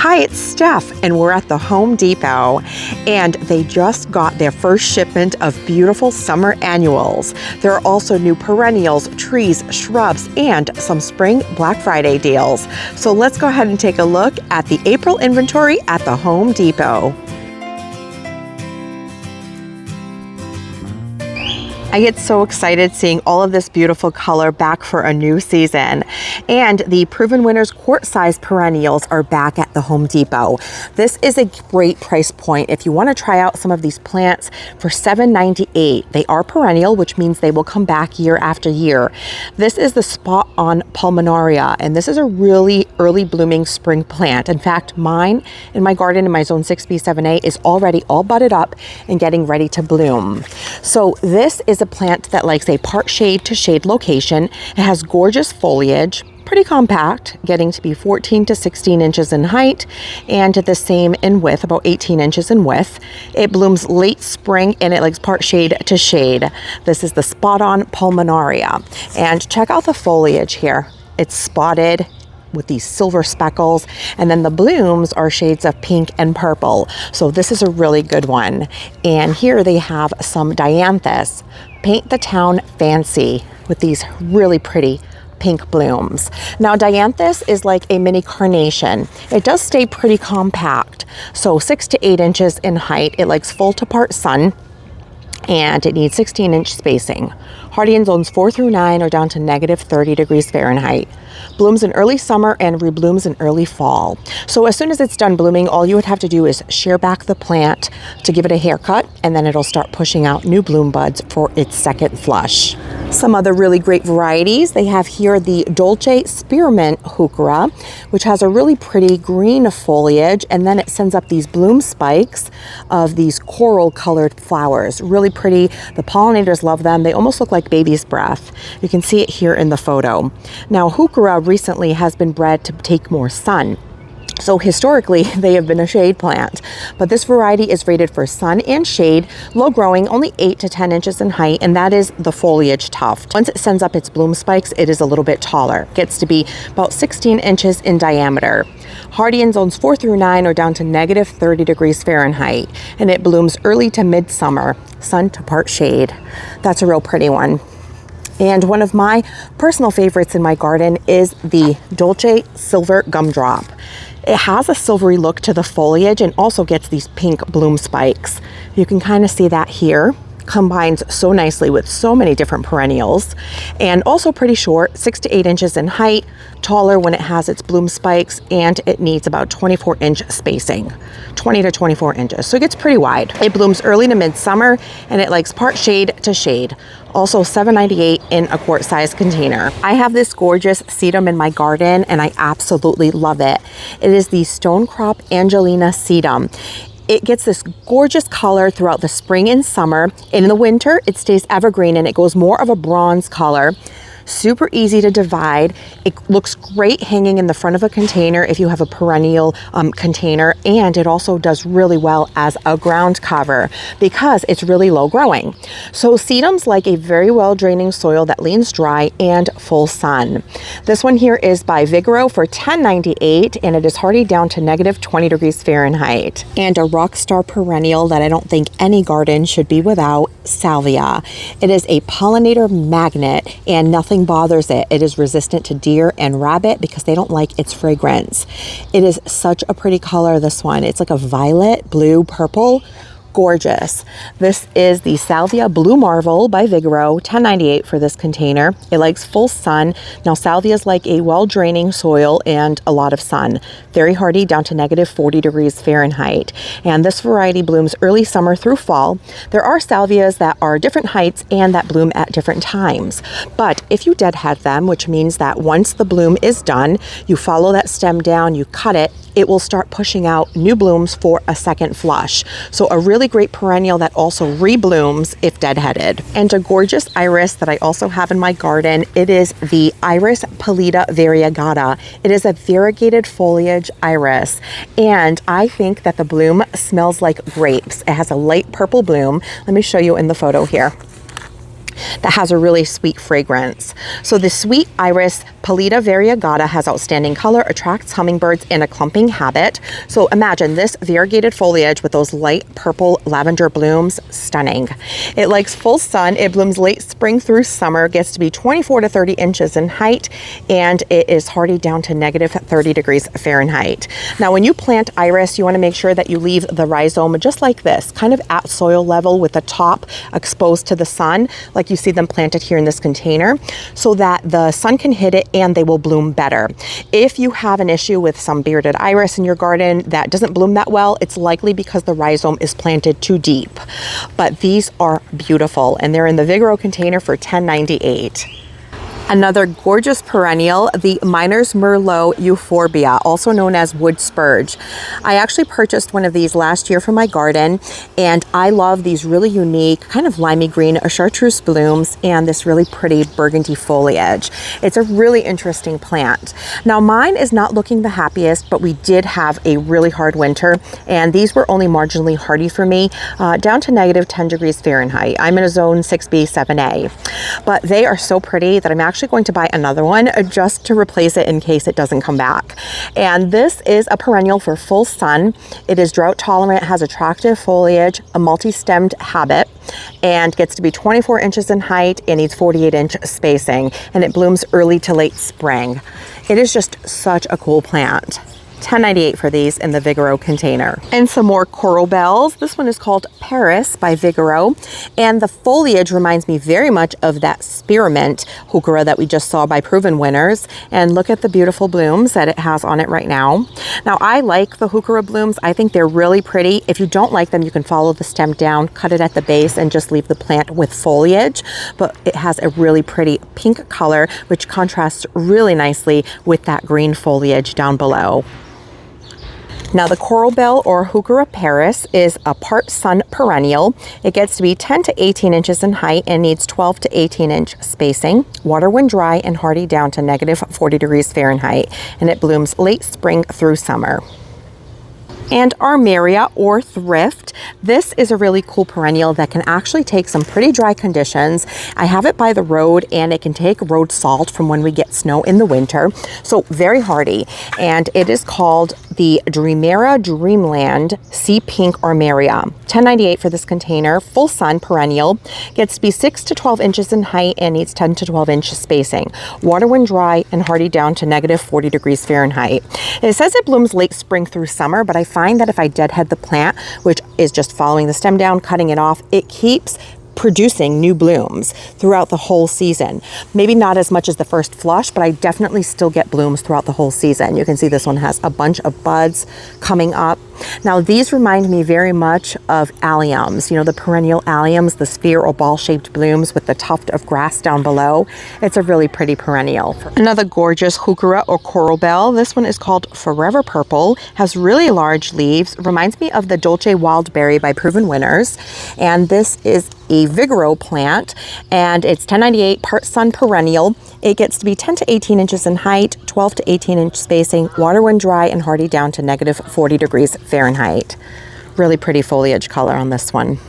Hi, it's Steph, and we're at the Home Depot, and they just got their first shipment of beautiful summer annuals. There are also new perennials, trees, shrubs, and some spring Black Friday deals. So let's go ahead and take a look at the April inventory at the Home Depot. I get so excited seeing all of this beautiful color back for a new season. And the Proven Winners quart-size perennials are back at the Home Depot. This is a great price point if you want to try out some of these plants for $7.98. They are perennial, which means they will come back year after year. This is the Spot on Pollinator, and this is a really early blooming spring plant. In fact, mine in my garden in my zone 6B7A is already all budded up and getting ready to bloom. So this is a plant that likes a part shade to shade location. It has gorgeous foliage, pretty compact, getting to be 14 to 16 inches in height and the same in width, about 18 inches in width. It blooms late spring and it likes part shade to shade. This is the Spot on Pollinator. And check out the foliage here. It's spotted with these silver speckles, and then the blooms are shades of pink and purple. So this is a really good one. And here they have some dianthus, Paint the Town Fancy, with these really pretty pink blooms. Now dianthus is like a mini carnation. It does stay pretty compact, so 6 to 8 inches in height. It likes full to part sun, and it needs 16-inch spacing. Hardy in zones 4 through 9 or down to negative 30 degrees Fahrenheit. Blooms in early summer and reblooms in early fall. So as soon as it's done blooming, all you would have to do is shear back the plant to give it a haircut, and then it'll start pushing out new bloom buds for its second flush. Some other really great varieties. They have here the Dolce Spearmint Heuchera, which has a really pretty green foliage, and then it sends up these bloom spikes of these coral colored flowers. Really pretty. The pollinators love them. They almost look like baby's breath. You can see it here in the photo. Now, Heuchera recently has been bred to take more sun. So historically, they have been a shade plant, but this variety is rated for sun and shade, low growing, only 8 to 10 inches in height, and that is the foliage tuft. Once it sends up its bloom spikes, it is a little bit taller. It gets to be about 16 inches in diameter. Hardy in zones 4 through 9 or down to negative 30 degrees Fahrenheit, and it blooms early to midsummer, sun to part shade. That's a real pretty one. And one of my personal favorites in my garden is the Dolce Silver Gumdrop. It has a silvery look to the foliage and also gets these pink bloom spikes. You can kind of see that here. Combines so nicely with so many different perennials, and also pretty short, 6 to 8 inches in height, taller when it has its bloom spikes, and it needs about 24-inch spacing, 20 to 24 inches. So it gets pretty wide. It blooms early to midsummer, and it likes part shade to shade. Also $7.98 in a quart-sized container. I have this gorgeous sedum in my garden, and I absolutely love it. It is the Stonecrop Angelina sedum. It gets this gorgeous color throughout the spring and summer. And in the winter, it stays evergreen and it goes more of a bronze color. Super easy to divide. It looks great hanging in the front of a container if you have a perennial container, and it also does really well as a ground cover because it's really low growing. So sedums like a very well draining soil that leans dry and full sun. This one here is by Vigoro for $10.98, and it is hardy down to negative 20 degrees Fahrenheit. And a rock star perennial that I don't think any garden should be without, Salvia. It is a pollinator magnet and nothing bothers it. It is resistant to deer and rabbit because they don't like its fragrance. It is such a pretty color, this one. It's like a violet, blue, purple. Gorgeous. This is the Salvia Blue Marvel by Vigoro, $10.98 for this container. It likes full sun. Now salvia is like a well-draining soil and a lot of sun. Very hardy down to negative 40 degrees Fahrenheit. And this variety blooms early summer through fall. There are salvias that are different heights and that bloom at different times. But if you deadhead them, which means that once the bloom is done, you follow that stem down, you cut it, it will start pushing out new blooms for a second flush. So a really great perennial that also reblooms if deadheaded. And a gorgeous iris that I also have in my garden. It is the Iris Pallida variegata. It is a variegated foliage iris, and I think that the bloom smells like grapes. It has a light purple bloom. Let me show you in the photo here. That has a really sweet fragrance. So the sweet iris Polita variegata has outstanding color, attracts hummingbirds, and a clumping habit. So imagine this variegated foliage with those light purple lavender blooms, stunning. It likes full sun. It blooms late spring through summer, gets to be 24 to 30 inches in height, and it is hardy down to negative 30 degrees Fahrenheit. Now, when you plant iris, you want to make sure that you leave the rhizome just like this, kind of at soil level with the top exposed to the sun, like you see them planted here in this container, so that the sun can hit it and they will bloom better. If you have an issue with some bearded iris in your garden that doesn't bloom that well, it's likely because the rhizome is planted too deep. But these are beautiful, and they're in the Vigoro container for $10.98. Another gorgeous perennial, the Miner's Merlot Euphorbia, also known as wood spurge. I actually purchased one of these last year for my garden, and I love these really unique, kind of limey green chartreuse blooms and this really pretty burgundy foliage. It's a really interesting plant. Now, mine is not looking the happiest, but we did have a really hard winter, and these were only marginally hardy for me, down to negative 10 degrees Fahrenheit. I'm in a zone 6B, 7A, but they are so pretty that I'm actually going to buy another one just to replace it in case it doesn't come back. And this is a perennial for full sun. It is drought tolerant, has attractive foliage, a multi-stemmed habit, and gets to be 24 inches in height and needs 48-inch spacing, and it blooms early to late spring. It is just such a cool plant. $10.98 for these in the Vigoro container. And some more coral bells. This one is called Paris by Vigoro, and the foliage reminds me very much of that spearmint heuchera that we just saw by Proven Winners. And look at the beautiful blooms that it has on it right now. Now, I like the heuchera blooms. I think they're really pretty. If you don't like them, you can follow the stem down, cut it at the base, and just leave the plant with foliage. But it has a really pretty pink color, which contrasts really nicely with that green foliage down below. Now, the coral bell or Heuchera Paris is a part sun perennial. It gets to be 10 to 18 inches in height and needs 12 to 18-inch spacing, water when dry, and hardy down to negative 40 degrees Fahrenheit, and it blooms late spring through summer. And Armeria or Thrift. This is a really cool perennial that can actually take some pretty dry conditions. I have it by the road, and it can take road salt from when we get snow in the winter. So very hardy. And it is called the Dreamera Dreamland Sea Pink Armeria. $10.98 for this container. Full sun perennial. Gets to be 6 to 12 inches in height and needs 10 to 12 inch spacing. Water when dry and hardy down to negative 40 degrees Fahrenheit. It says it blooms late spring through summer, but I find that if I deadhead the plant, which is just following the stem down, cutting it off, it keeps producing new blooms throughout the whole season. Maybe not as much as the first flush, but I definitely still get blooms throughout the whole season. You can see this one has a bunch of buds coming up. Now, these remind me very much of alliums, you know, the perennial alliums, the sphere or ball-shaped blooms with the tuft of grass down below. It's a really pretty perennial. Another gorgeous heuchera or coral bell. This one is called Forever Purple, has really large leaves, reminds me of the Dolce Wildberry by Proven Winners. And this is a Vigoro plant, and it's $10.98 part sun perennial. It gets to be 10 to 18 inches in height, 12 to 18-inch spacing, water when dry, and hardy down to negative 40 degrees Fahrenheit. Really pretty foliage color on this one.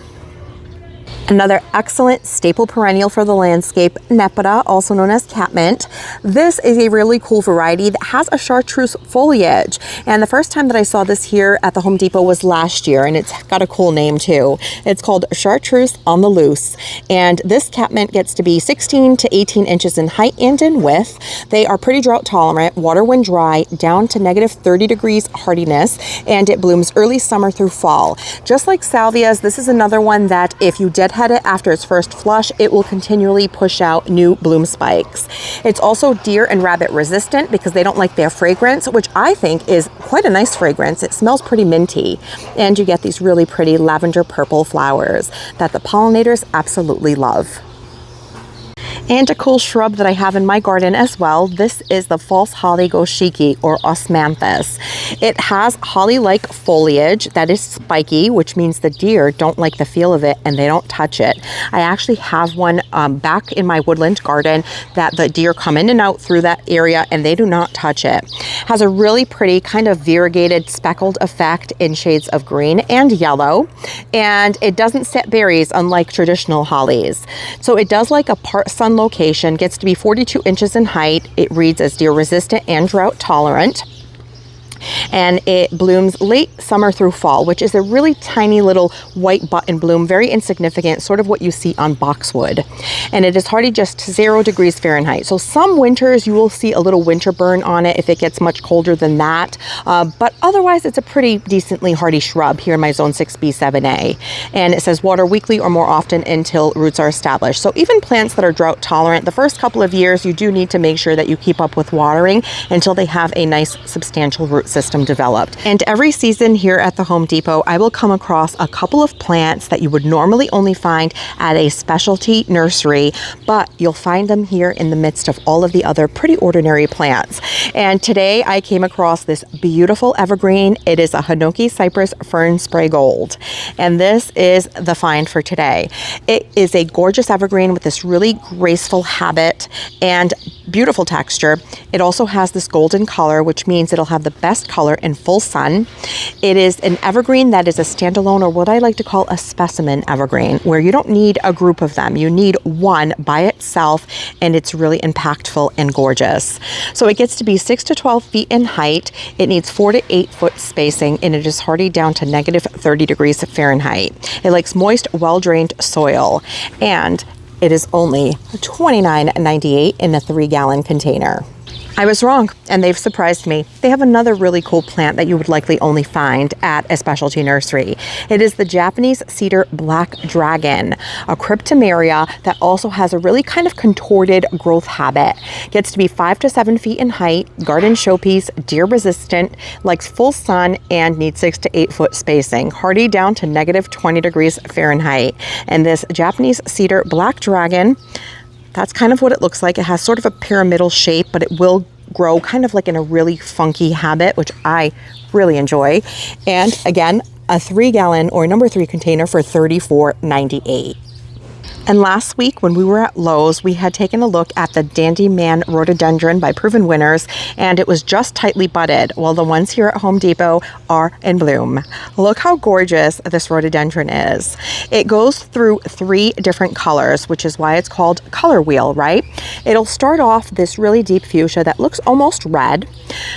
Another excellent staple perennial for the landscape, Nepeta, also known as catmint. This is a really cool variety that has a chartreuse foliage. And the first time that I saw this here at the Home Depot was last year, and it's got a cool name too. It's called Chartreuse on the Loose. And this catmint gets to be 16 to 18 inches in height and in width. They are pretty drought tolerant, water when dry, down to negative 30 degrees hardiness, and it blooms early summer through fall. Just like salvias, this is another one that if you deadhead it after its first flush, it will continually push out new bloom spikes. It's also deer and rabbit resistant because they don't like their fragrance, which I think is quite a nice fragrance. It smells pretty minty, and you get these really pretty lavender purple flowers that the pollinators absolutely love. And a cool shrub that I have in my garden as well. This is the false holly goshiki or osmanthus. It has holly-like foliage that is spiky, which means the deer don't like the feel of it and they don't touch it. I actually have one back in my woodland garden that the deer come in and out through that area and they do not touch it. Has a really pretty kind of variegated speckled effect in shades of green and yellow, and it doesn't set berries unlike traditional hollies. So it does like a part sun location, gets to be 42 inches in height. It reads as deer resistant and drought tolerant. And it blooms late summer through fall, which is a really tiny little white button bloom, very insignificant, sort of what you see on boxwood. And it is hardy just 0 degrees Fahrenheit. So some winters you will see a little winter burn on it if it gets much colder than that. But otherwise it's a pretty decently hardy shrub here in my zone 6B7A. And it says water weekly or more often until roots are established. So even plants that are drought tolerant, the first couple of years you do need to make sure that you keep up with watering until they have a nice substantial root system developed. And every season here at the Home Depot, I will come across a couple of plants that you would normally only find at a specialty nursery, but you'll find them here in the midst of all of the other pretty ordinary plants. And today I came across this beautiful evergreen. It is a Hinoki cypress fern spray gold. And this is the find for today. It is a gorgeous evergreen with this really graceful habit and beautiful texture. It also has this golden color, which means it'll have the best color in full sun. It is an evergreen that is a standalone, or what I like to call a specimen evergreen, where you don't need a group of them. You need one by itself, and it's really impactful and gorgeous. So it gets to be 6 to 12 feet in height. It needs 4 to 8 foot spacing, and it is hardy down to negative 30 degrees Fahrenheit. It likes moist, well-drained soil, and it is only $29.98 in a 3-gallon container. I was wrong, and they've surprised me. They have another really cool plant that you would likely only find at a specialty nursery. It is the Japanese cedar black dragon, a cryptomeria that also has a really kind of contorted growth habit. Gets to be 5 to 7 feet in height, garden showpiece, deer resistant, likes full sun, and needs 6 to 8 foot spacing. Hardy down to negative 20 degrees Fahrenheit. And this Japanese cedar black dragon, that's kind of what it looks like. It has sort of a pyramidal shape, but it will grow kind of like in a really funky habit, which I really enjoy. And again, a 3-gallon or number 3 container for $34.98. And last week when we were at Lowe's, we had taken a look at the Dandy Man rhododendron by Proven Winners, and it was just tightly budded. Well, the ones here at Home Depot are in bloom. Look how gorgeous this rhododendron is. It goes through 3 different colors, which is why it's called color wheel, right? It'll start off this really deep fuchsia that looks almost red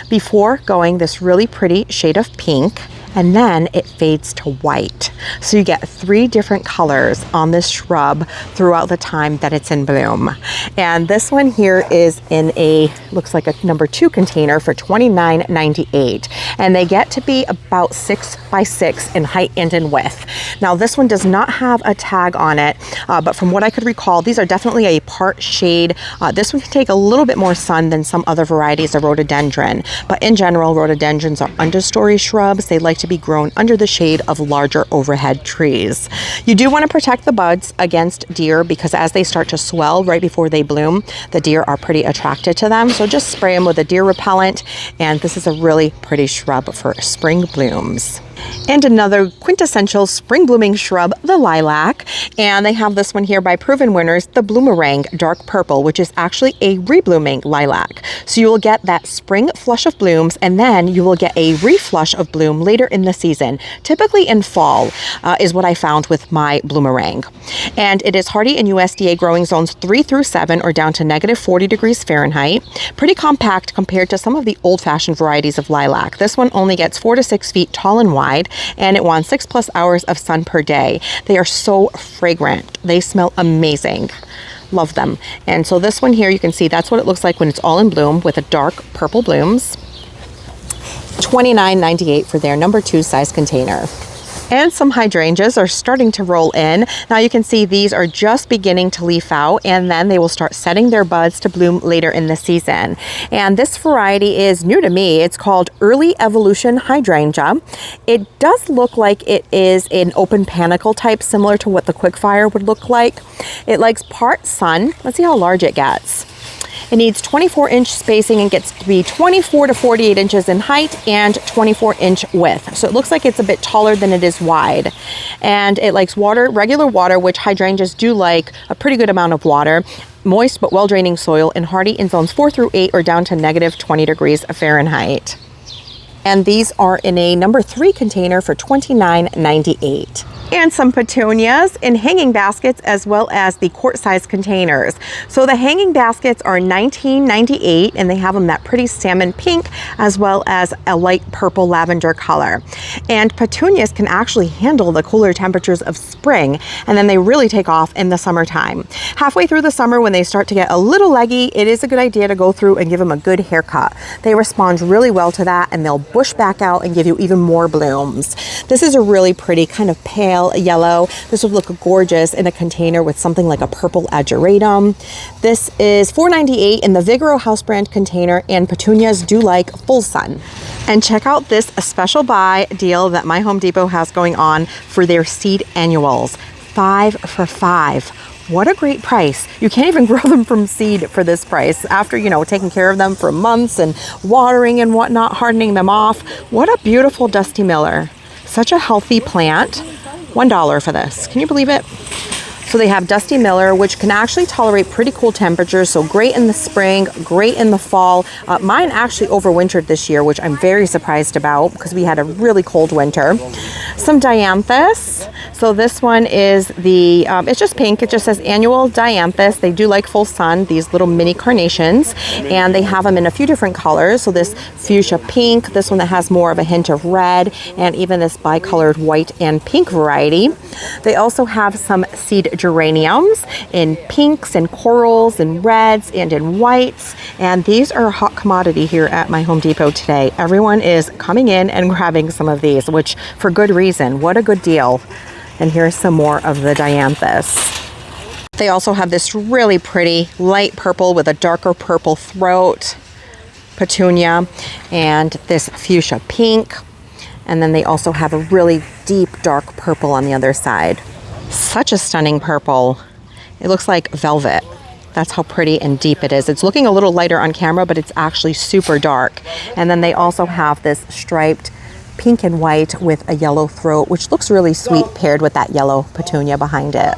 before going this really pretty shade of pink, and then it fades to white. So you get 3 different colors on this shrub throughout the time that it's in bloom. And this one here is in a, looks like a number 2 container for $29.98. And they get to be about 6 by 6 in height and in width. Now this one does not have a tag on it, but from what I could recall, these are definitely a part shade. This one can take a little bit more sun than some other varieties of rhododendron. But in general, rhododendrons are understory shrubs. They like to be grown under the shade of larger overhead trees. You do want to protect the buds against deer, because as they start to swell right before they bloom, the deer are pretty attracted to them. So just spray them with a deer repellent, and this is a really pretty shrub for spring blooms. And another quintessential spring blooming shrub, the lilac. And they have this one here by Proven Winners, the Bloomerang Dark Purple, which is actually a reblooming lilac. So you will get that spring flush of blooms, and then you will get a reflush of bloom later in the season. Typically in fall is what I found with my Bloomerang. And it is hardy in USDA growing zones 3 through 7 or down to negative 40 degrees Fahrenheit. Pretty compact compared to some of the old-fashioned varieties of lilac. This one only gets 4 to 6 feet tall and wide, and it wants 6+ hours of sun per day. They are so fragrant. They smell amazing. Love them. And so this one here, you can see that's what it looks like when it's all in bloom with a dark purple blooms. $29.98 for their number 2 size container. And some hydrangeas are starting to roll in. Now you can see these are just beginning to leaf out, and then they will start setting their buds to bloom later in the season. And this variety is new to me. It's called Early Evolution Hydrangea. It does look like it is an open panicle type, similar to what the Quickfire would look like. It likes part sun. Let's see how large it gets. It needs 24-inch spacing and gets to be 24 to 48 inches in height and 24-inch width. So it looks like it's a bit taller than it is wide. And it likes water, regular water, which hydrangeas do like a pretty good amount of water, moist but well-draining soil, and hardy in zones 4 through 8 or down to negative 20 degrees Fahrenheit. And these are in a number 3 container for $29.98. And some petunias in hanging baskets as well as the quart-size containers. So the hanging baskets are $19.98 and they have them that pretty salmon pink as well as a light purple lavender color. And petunias can actually handle the cooler temperatures of spring, and then they really take off in the summertime. Halfway through the summer, when they start to get a little leggy, it is a good idea to go through and give them a good haircut. They respond really well to that, and they'll bush back out and give you even more blooms. This is a really pretty kind of pale yellow. This would look gorgeous in a container with something like a purple ageratum. This is $4.98 in the Vigoro house brand container, and petunias do like full sun. And check out this special buy deal that my Home Depot has going on for their seed annuals. 5 for $5. What a great price. You can't even grow them from seed for this price after, taking care of them for months and watering and whatnot, hardening them off. What a beautiful Dusty Miller. Such a healthy plant. $1 for this. Can you believe it? So they have Dusty Miller, which can actually tolerate pretty cool temperatures. So great in the spring, great in the fall. Mine actually overwintered this year, which I'm very surprised about because we had a really cold winter. Some dianthus. So this one is the, it's just pink. It just says annual dianthus. They do like full sun, these little mini carnations, and they have them in a few different colors. So this fuchsia pink, this one that has more of a hint of red, and even this bicolored white and pink variety. They also have some seed geraniums in pinks and corals and reds and in whites, and these are a hot commodity here at my Home Depot today. Everyone is coming in and grabbing some of these, which for good reason. What a good deal. And here's some more of the dianthus. They also have this really pretty light purple with a darker purple throat petunia, and this fuchsia pink, and then they also have a really deep dark purple on the other side. Such a stunning purple. It looks like velvet. That's how pretty and deep it is. It's looking a little lighter on camera, but it's actually super dark. And then they also have this striped pink and white with a yellow throat, which looks really sweet paired with that yellow petunia behind it.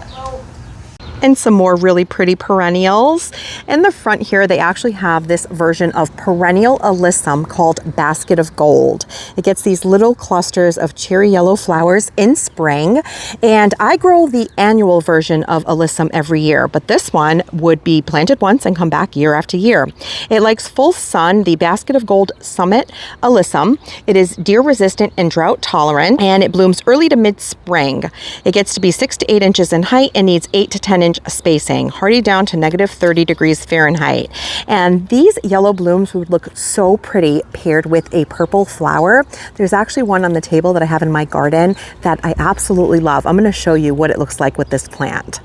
And some more really pretty perennials. In the front here, they actually have this version of perennial alyssum called Basket of Gold. It gets these little clusters of cherry yellow flowers in spring. And I grow the annual version of alyssum every year, but this one would be planted once and come back year after year. It likes full sun, the Basket of Gold Summit alyssum. It is deer resistant and drought tolerant, and it blooms early to mid-spring. It gets to be 6 to 8 inches in height and needs 8 to 10 inch spacing, hardy down to negative 30 degrees Fahrenheit. And these yellow blooms would look so pretty paired with a purple flower. There's actually one on the table that I have in my garden that I absolutely love. I'm going to show you what it looks like with this plant.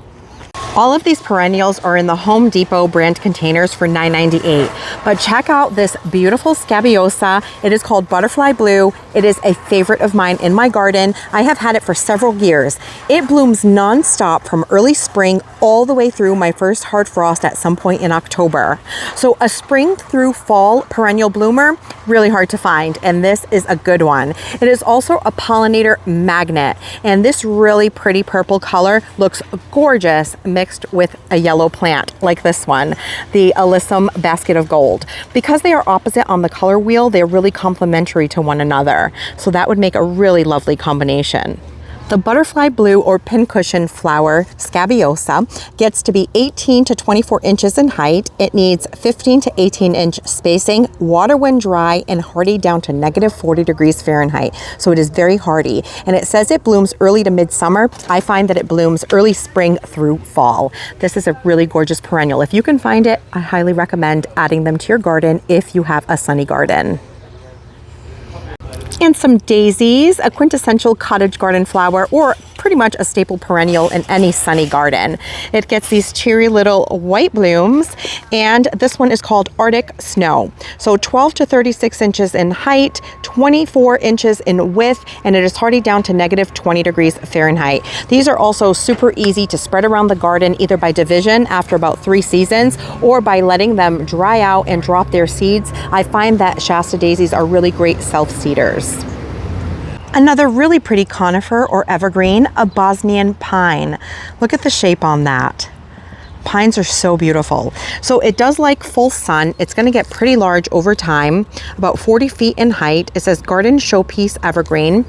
All of these perennials are in the Home Depot brand containers for $9.98. But check out this beautiful scabiosa. It is called Butterfly Blue. It is a favorite of mine in my garden. I have had it for several years. It blooms nonstop from early spring all the way through my first hard frost at some point in October. So a spring through fall perennial bloomer, really hard to find, and this is a good one. It is also a pollinator magnet, and this really pretty purple color looks gorgeous mixed with a yellow plant like this one, the Alyssum Basket of Gold. Because they are opposite on the color wheel, they're really complementary to one another. So that would make a really lovely combination. The butterfly blue or pincushion flower scabiosa gets to be 18 to 24 inches in height. It needs 15 to 18 inch spacing, water when dry, and hardy down to negative 40 degrees Fahrenheit. So it is very hardy. And it says it blooms early to midsummer. I find that it blooms early spring through fall. This is a really gorgeous perennial. If you can find it, I highly recommend adding them to your garden if you have a sunny garden. And some daisies, a quintessential cottage garden flower, or pretty much a staple perennial in any sunny garden. It gets these cheery little white blooms, and this one is called Arctic Snow. So 12 to 36 inches in height, 24 inches in width, and it is hardy down to -20 degrees Fahrenheit. These are also super easy to spread around the garden, either by division after about 3 seasons or by letting them dry out and drop their seeds. I find that Shasta daisies are really great self-seeders. Another really pretty conifer or evergreen, a Bosnian pine. Look at the shape on that. Pines are so beautiful. So it does like full sun. It's going to get pretty large over time, about 40 feet in height. It says garden showpiece evergreen,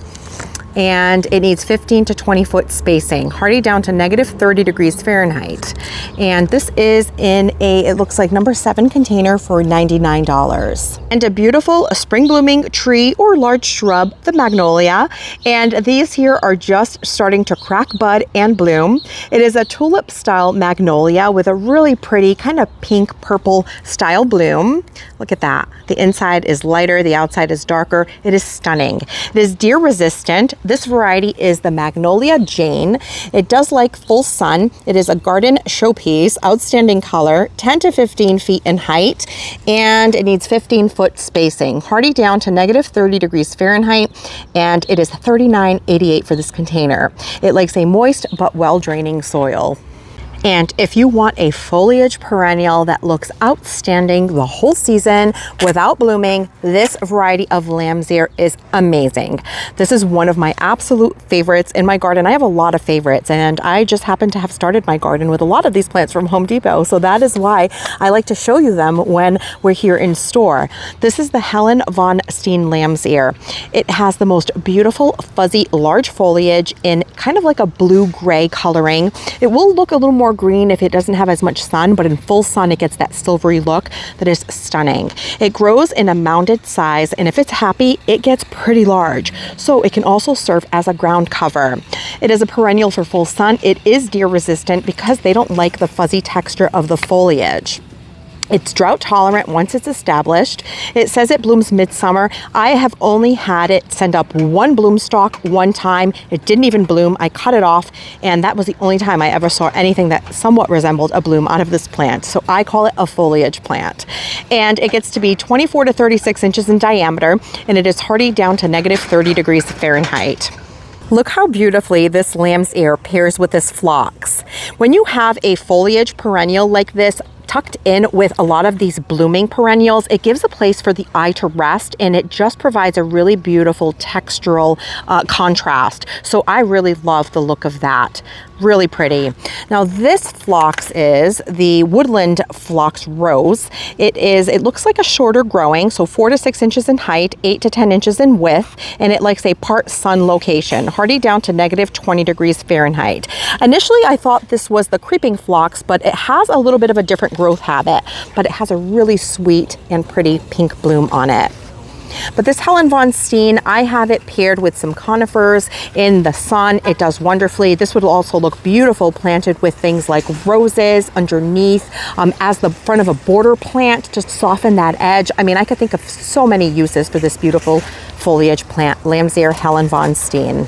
and it needs 15 to 20 foot spacing, hardy down to -30 degrees Fahrenheit. And this is in a, it looks like number 7 container for $99. And a beautiful spring blooming tree or large shrub, the magnolia. And these here are just starting to crack bud and bloom. It is a tulip style magnolia with a really pretty kind of pink purple style bloom. Look at that. The inside is lighter, the outside is darker. It is stunning. It is deer resistant. This variety is the Magnolia Jane. It does like full sun. It is a garden showpiece, outstanding color, 10 to 15 feet in height, and it needs 15 foot spacing, hardy down to -30 degrees Fahrenheit, and it is $39.88 for this container. It likes a moist but well-draining soil. And if you want a foliage perennial that looks outstanding the whole season without blooming, this variety of lamb's ear is amazing. This is one of my absolute favorites in my garden. I have a lot of favorites, and I just happen to have started my garden with a lot of these plants from Home Depot. So that is why I like to show you them when we're here in store. This is the Helen von Steen lamb's ear. It has the most beautiful fuzzy large foliage in kind of like a blue-gray coloring. It will look a little more green if it doesn't have as much sun, but in full sun it gets that silvery look that is stunning. It grows in a mounded size, and if it's happy, it gets pretty large. So it can also serve as a ground cover. It is a perennial for full sun. It is deer resistant because they don't like the fuzzy texture of the foliage. It's drought tolerant once it's established. It says it blooms midsummer. I have only had it send up one bloom stalk one time. It didn't even bloom. I cut it off, and that was the only time I ever saw anything that somewhat resembled a bloom out of this plant. So I call it a foliage plant. And it gets to be 24 to 36 inches in diameter, and it is hardy down to -30 degrees Fahrenheit. Look how beautifully this lamb's ear pairs with this phlox. When you have a foliage perennial like this, tucked in with a lot of these blooming perennials, it gives a place for the eye to rest, and it just provides a really beautiful textural contrast. So I really love the look of that. Really pretty. Now this phlox is the woodland phlox rose. It looks like a shorter growing, so 4 to 6 inches in height, 8 to 10 inches in width, and it likes a part sun location, hardy down to -20 degrees Fahrenheit. Initially I thought this was the creeping phlox, but it has a little bit of a different growth habit, but it has a really sweet and pretty pink bloom on it. But this Helen von Steen, I have it paired with some conifers in the sun. It does wonderfully. This would also look beautiful planted with things like roses underneath as the front of a border plant to soften that edge. I mean, I could think of so many uses for this beautiful foliage plant, lamb's ear Helen von Steen.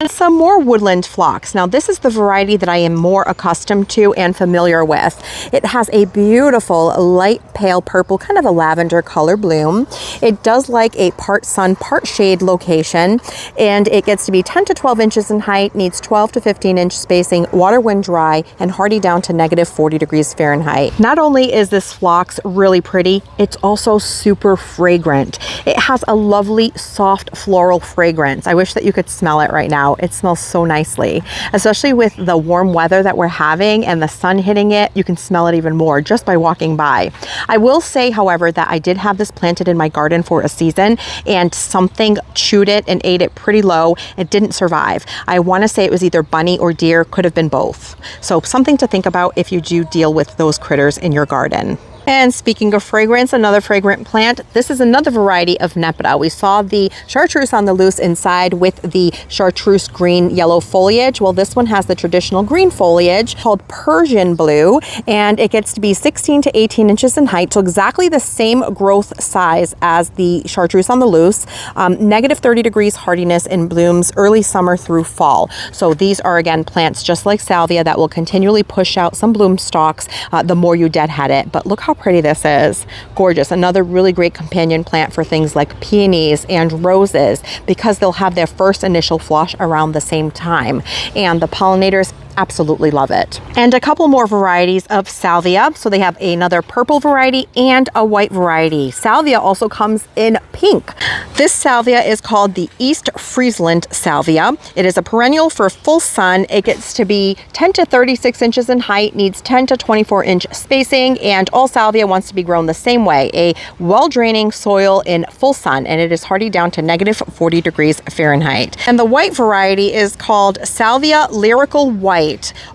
And some more woodland phlox. Now this is the variety that I am more accustomed to and familiar with. It has a beautiful light pale purple, kind of a lavender color bloom. It does like a part sun, part shade location, and it gets to be 10 to 12 inches in height, needs 12 to 15 inch spacing, water when dry, and hardy down to -40 degrees Fahrenheit. Not only is this phlox really pretty, it's also super fragrant. It has a lovely soft floral fragrance. I wish that you could smell it right now. It smells so nicely, especially with the warm weather that we're having and the sun hitting it. You can smell it even more just by walking by. I will say, however, that I did have this planted in my garden for a season, and something chewed it and ate it pretty low. It didn't survive. I want to say it was either bunny or deer, could have been both. So something to think about if you do deal with those critters in your garden. And speaking of fragrance, another fragrant plant, this is another variety of Nepeta. We saw the chartreuse on the loose inside with the chartreuse green yellow foliage. Well, this one has the traditional green foliage called Persian blue, and it gets to be 16 to 18 inches in height, so exactly the same growth size as the chartreuse on the loose. Negative 30 degrees hardiness in blooms early summer through fall. So these are, again, plants just like salvia that will continually push out some bloom stalks the more you deadhead it. But look how pretty this is. Gorgeous. Another really great companion plant for things like peonies and roses, because they'll have their first initial flush around the same time. And the pollinators absolutely love it. And a couple more varieties of salvia. So they have another purple variety and a white variety. Salvia also comes in pink. This salvia is called the East Friesland salvia. It is a perennial for full sun. It gets to be 10 to 36 inches in height, needs 10 to 24 inch spacing, and all salvia wants to be grown the same way, a well-draining soil in full sun, and it is hardy down to negative 40 degrees Fahrenheit. And the white variety is called Salvia Lyrical White.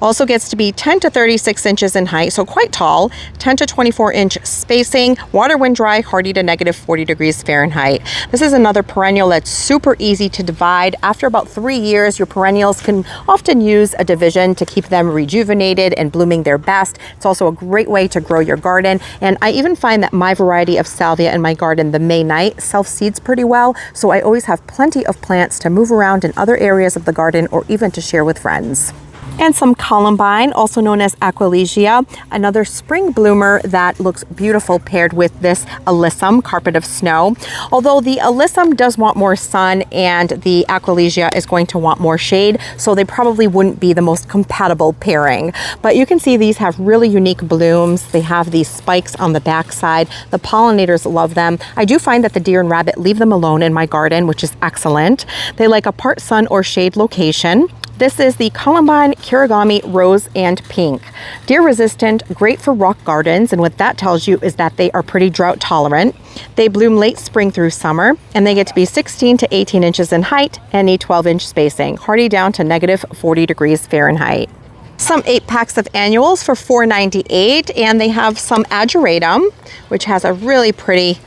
Also gets to be 10 to 36 inches in height, so quite tall, 10 to 24 inch spacing, water when dry, hardy to negative 40 degrees Fahrenheit. This is another perennial that's super easy to divide. After about 3 years, your perennials can often use a division to keep them rejuvenated and blooming their best. It's also a great way to grow your garden, and I even find that my variety of salvia in my garden, the May Night, self-seeds pretty well, so I always have plenty of plants to move around in other areas of the garden or even to share with friends. And some columbine, also known as aquilegia, another spring bloomer that looks beautiful paired with this alyssum, carpet of snow. Although the alyssum does want more sun and the aquilegia is going to want more shade, so they probably wouldn't be the most compatible pairing. But you can see these have really unique blooms. They have these spikes on the backside. The pollinators love them. I do find that the deer and rabbit leave them alone in my garden, which is excellent. They like a part sun or shade location. This is the Columbine Kirigami Rose and Pink. Deer resistant, great for rock gardens, and what that tells you is that they are pretty drought tolerant. They bloom late spring through summer, and they get to be 16 to 18 inches in height and need 12-inch spacing, hardy down to negative 40 degrees Fahrenheit. Some 8 packs of annuals for $4.98, and they have some ageratum, which has a really pretty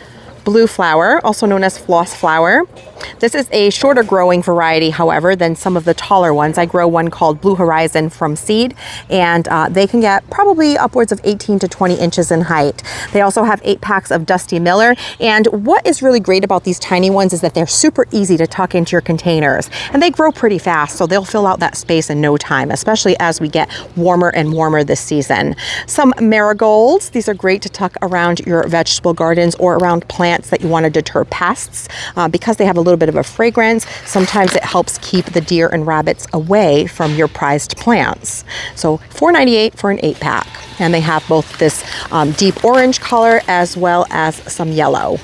blue flower, also known as floss flower. This is a shorter growing variety, however, than some of the taller ones. I grow one called Blue Horizon from seed, and they can get probably upwards of 18 to 20 inches in height. They also have 8 packs of Dusty Miller, and what is really great about these tiny ones is that they're super easy to tuck into your containers, and they grow pretty fast, so they'll fill out that space in no time, especially as we get warmer and warmer this season. Some marigolds. These are great to tuck around your vegetable gardens or around plants that you want to deter pests, because they have a little bit of a fragrance. Sometimes it helps keep the deer and rabbits away from your prized plants. So $4.98 for an 8-pack, and they have both this deep orange color as well as some yellow.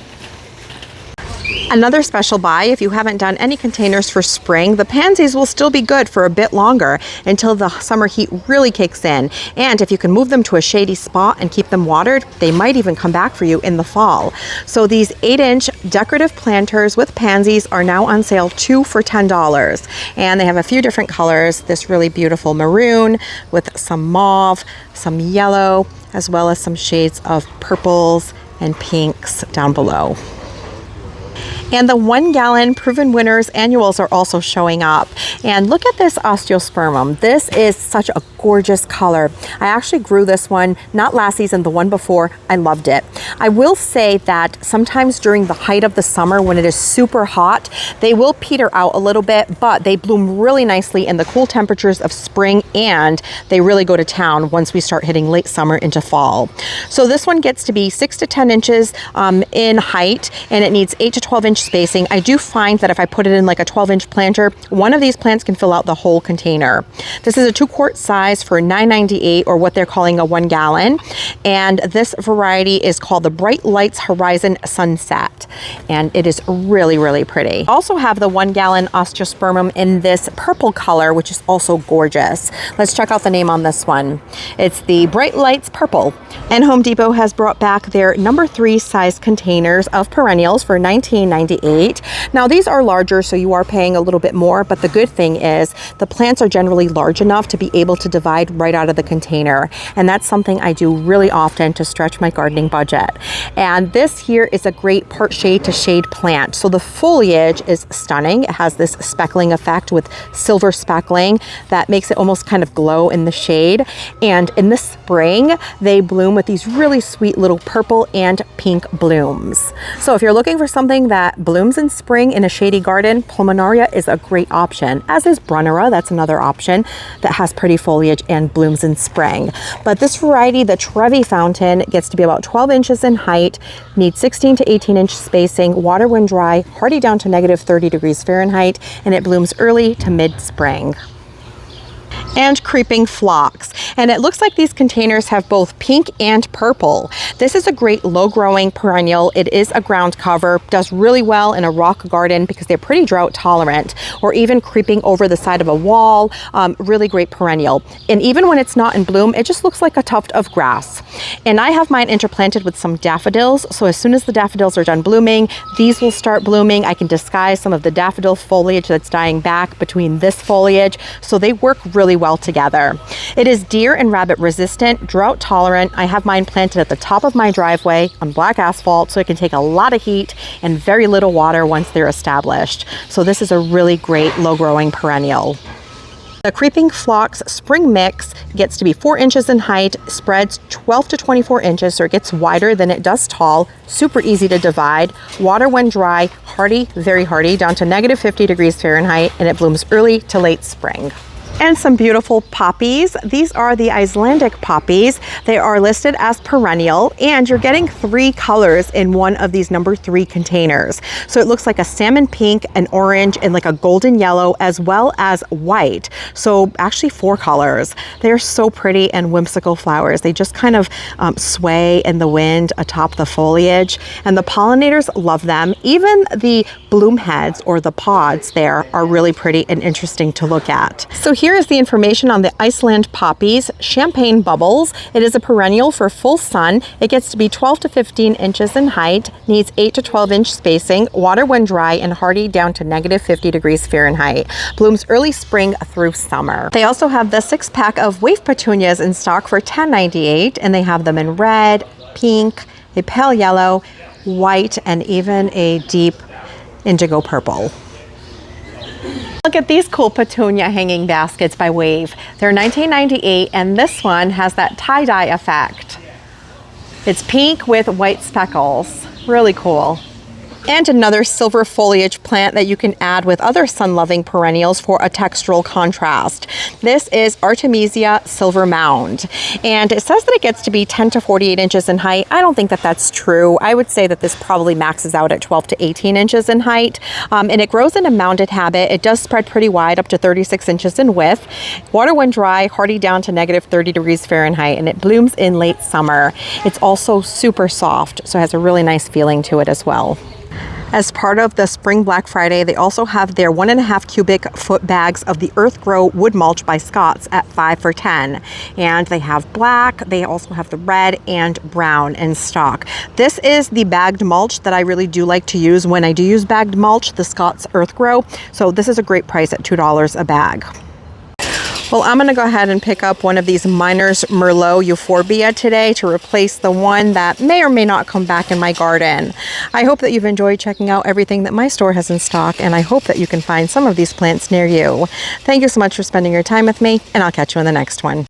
Another special buy, if you haven't done any containers for spring, the pansies will still be good for a bit longer until the summer heat really kicks in. And if you can move them to a shady spot and keep them watered, they might even come back for you in the fall. So these 8-inch decorative planters with pansies are now on sale, 2 for $10. And they have a few different colors, this really beautiful maroon with some mauve, some yellow, as well as some shades of purples and pinks down below. And the 1-gallon Proven Winners annuals are also showing up. And look at this osteospermum. This is such a gorgeous color. I actually grew this one, not last season, the one before. I loved it. I will say that sometimes during the height of the summer when it is super hot, they will peter out a little bit, but they bloom really nicely in the cool temperatures of spring, and they really go to town once we start hitting late summer into fall. So this one gets to be 6 to 10 inches in height, and it needs 8 to 12 inch spacing. I do find that if I put it in like a 12-inch planter, one of these plants can fill out the whole container. This is a 2-quart size for $9.98, or what they're calling a 1-gallon. And this variety is called the Bright Lights Horizon Sunset. And it is really, really pretty. Also have the 1-gallon osteospermum in this purple color, which is also gorgeous. Let's check out the name on this one. It's the Bright Lights Purple. And Home Depot has brought back their number 3 size containers of perennials for $19.98. Now these are larger, so you are paying a little bit more, but the good thing is the plants are generally large enough to be able to divide right out of the container. And that's something I do really often to stretch my gardening budget. And this here is a great part shade to shade plant. So the foliage is stunning. It has this speckling effect with silver speckling that makes it almost kind of glow in the shade. And in the spring, they bloom with these really sweet little purple and pink blooms. So if you're looking for something that blooms in spring in a shady garden, Pollinaria is a great option, as is Brunnera. That's another option that has pretty foliage and blooms in spring. But this variety, the Trevi Fountain, gets to be about 12 inches in height, needs 16 to 18 inch spacing, water when dry, hardy down to negative 30 degrees Fahrenheit, and it blooms early to mid-spring. And creeping phlox. And it looks like these containers have both pink and purple. This is a great low-growing perennial. It is a ground cover, does really well in a rock garden because they're pretty drought tolerant, or even creeping over the side of a wall. Really great perennial. And even when it's not in bloom, it just looks like a tuft of grass. And I have mine interplanted with some daffodils, so as soon as the daffodils are done blooming, these will start blooming. I can disguise some of the daffodil foliage that's dying back between this foliage, so they work really well together. It is deer and rabbit resistant, drought tolerant. I have mine planted at the top of my driveway on black asphalt, so it can take a lot of heat and very little water once they're established. So this is a really great low growing perennial. The creeping phlox spring mix gets to be 4 inches in height, spreads 12 to 24 inches, so it gets wider than it does tall, super easy to divide, water when dry, hardy, very hardy, down to negative 50 degrees Fahrenheit, and it blooms early to late spring. And some beautiful poppies. These are the Icelandic poppies. They are listed as perennial, and you're getting 3 colors in one of these number 3 containers. So it looks like a salmon pink, an orange, and like a golden yellow, as well as white. So actually 4 colors. They're so pretty and whimsical flowers. They just kind of sway in the wind atop the foliage, and the pollinators love them. Even the bloom heads or the pods there are really pretty and interesting to look at. So here is the information on the Iceland poppies. Champagne bubbles. It is a perennial for full sun. It gets to be 12 to 15 inches in height, needs 8 to 12 inch spacing, water when dry, and hardy down to negative 50 degrees Fahrenheit. Blooms early spring through summer. They also have the 6-pack of wave petunias in stock for $10.98, and they have them in red, pink, a pale yellow, white, and even a deep indigo purple. Look at these cool petunia hanging baskets by Wave. They're $19.98, and this one has that tie-dye effect. It's pink with white speckles. Really cool. And another silver foliage plant that you can add with other sun-loving perennials for a textural contrast. This is Artemisia silver mound, and it says that it gets to be 10 to 48 inches in height. I don't think that that's true. I would say that this probably maxes out at 12 to 18 inches in height, and it grows in a mounded habit. It does spread pretty wide, up to 36 inches in width. Water when dry, hardy down to negative 30 degrees Fahrenheit, and it blooms in late summer. It's also super soft, so it has a really nice feeling to it as well. As part of the Spring Black Friday, they also have their 1.5 cubic foot bags of the Earth Grow Wood Mulch by Scott's at 5 for $10. And they have black, they also have the red and brown in stock. This is the bagged mulch that I really do like to use when I do use bagged mulch, the Scott's Earth Grow. So this is a great price at $2 a bag. Well, I'm gonna go ahead and pick up one of these Miner's Merlot Euphorbia today to replace the one that may or may not come back in my garden. I hope that you've enjoyed checking out everything that my store has in stock, and I hope that you can find some of these plants near you. Thank you so much for spending your time with me, and I'll catch you in the next one.